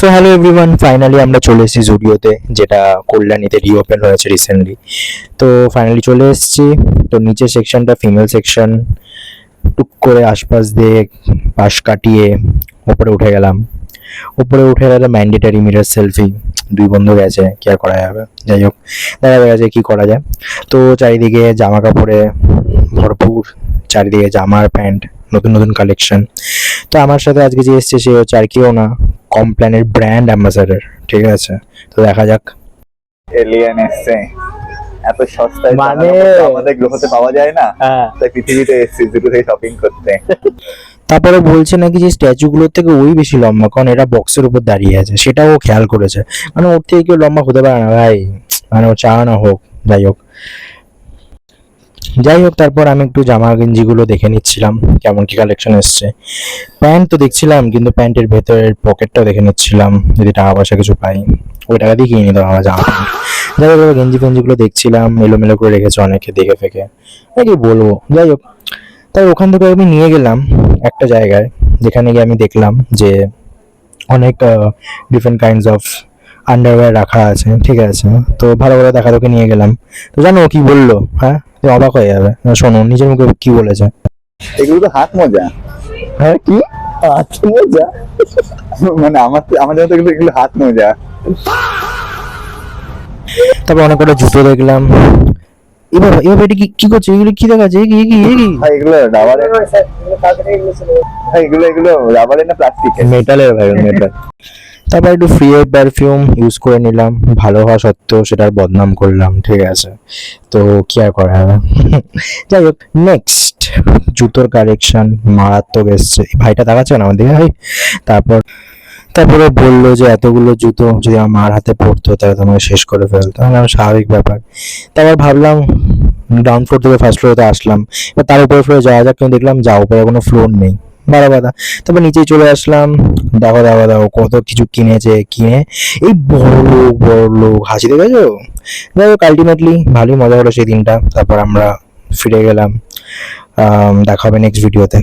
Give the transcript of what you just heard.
So hello everyone, finally আমরা চলে এসেছি জুডিওতে, যেটা কল্যাণীতে রিওপেন হয়েছে রিসেন্টলি। তো ফাইনালি চলে এসেছি। তো নিচের সেকশনটা ফিমেল সেকশন। টুক করে আশপাশ দিয়ে পাশ কাটিয়ে ওপরে উঠে গেলাম। উপরে উঠে গেলে ম্যান্ডেটারি মিরর সেলফি। দুই বন্ধু গেছে, কি আর করা যাবে। যাই হোক, দেখা গেছে কি করা যায়। তো চারিদিকে জামা কাপড়ে ভরপুর, চারিদিকে জামার প্যান্ট, নতুন নতুন কালেকশন। তো আমার সাথে আজকে যে এসছে সে হচ্ছে আর কেউ না, কমপ্ল্যানের ব্র্যান্ড অ্যাম্বাসাডার। ঠিক আছে, তো দেখা যাক। এলিয়েন এসছে এত সস্তায়, মানে আমাদের গ্রহতে পাওয়া যায় না, হ্যাঁ। তাই পৃথিবীতে এসছি দুটো থেকে শপিং করতে। তারপরে বলছে নাকি যে স্ট্যাচুগুলোর থেকে ওই বেশি লম্বা, কারণ এরা বক্সের উপর দাঁড়িয়ে আছে, সেটাও খেয়াল করেছে। মানে ওর থেকে কেউ লম্বা হতে পারে না ভাই, মানে ও চায় না হোক। যাই হোক, তারপর আমি একটু জামা গেঞ্জিগুলো দেখে নিচ্ছিলাম কেমন কি কালেকশন এসছে। প্যান্ট তো দেখছিলাম, কিন্তু প্যান্টের ভেতরের পকেটটাও দেখে নিচ্ছিলাম, যদি টাকা পয়সা কিছু পাই ওই টাকা দিয়ে কিনে নিতাম আমার জামা প্যান্ট। যাই হোক, গেঞ্জি ফেঞ্জিগুলো দেখছিলাম, এলোমেলো করে রেখেছে অনেকে, দেখে ফেকে কি বলবো। যাই হোক, তাই ওখান থেকে আমি নিয়ে গেলাম একটা জায়গায়, যেখানে গিয়ে আমি দেখলাম যে অনেক ডিফারেন্ট কাইন্ডস অফ আন্ডারওয়্যার রাখা আছে। ঠিক আছে, তো ভালো করে দেখা তোকে নিয়ে গেলাম। তো জানো ও কি বললো? হ্যাঁ, তুমি অবাক হয়ে যাবে। শোনো নিজের মুখে কি বলেছে। এগুলো তো হাত মোজা। হ্যাঁ, কি হাত মোজা? মানে আমার জন্য তো এগুলো হাত মোজা। তারপর অনেক কটা জুতো দেখলাম। এবার এবার এটা কি কি করছে? এগুলো কি দেখাচ্ছে? ভাই এগুলো রাবারের, ভাই এগুলো রাবারের না প্লাস্টিকের? মেটালের ভাই, মেটাল। তারপর একটু ফ্রি পারফিউম ইউজ করে নিলাম, ভালো হওয়া সত্ত্বেও সেটার বদনাম করলাম। ঠিক আছে, তো কি আর করা হবে। যাই হোক, নেক্সট জুতোর কালেকশন মারাত্মক এসছে। এই ভাইটা দেখাচ্ছে না আমাদের ভাই। তারপরে বললো যে এতগুলো জুতো যদি আমার মার হাতে পড়তো তাহলে তো আমাকে শেষ করে ফেলতো। আমি স্বাভাবিক ব্যাপার। তারপর ভাবলাম গ্রাউন্ড ফ্লোর থেকে ফার্স্ট ফ্লোরে আসলাম, এবার তার উপরে ফ্লোরে যাওয়া যাক, কিন্তু দেখলাম যা উপরে কোনো ফ্লোর নেই, বাড়া বাধা। তারপর নিচেই চলে আসলাম। দেখো কত কিছু কিনে এই বড় লোক হাসি দেখেছো। যাই হোক, আলটিমেটলি ভালোই মজা হলো সেই দিনটা। তারপর আমরা ফিরে গেলাম। দেখা হবে নেক্সট ভিডিওতে।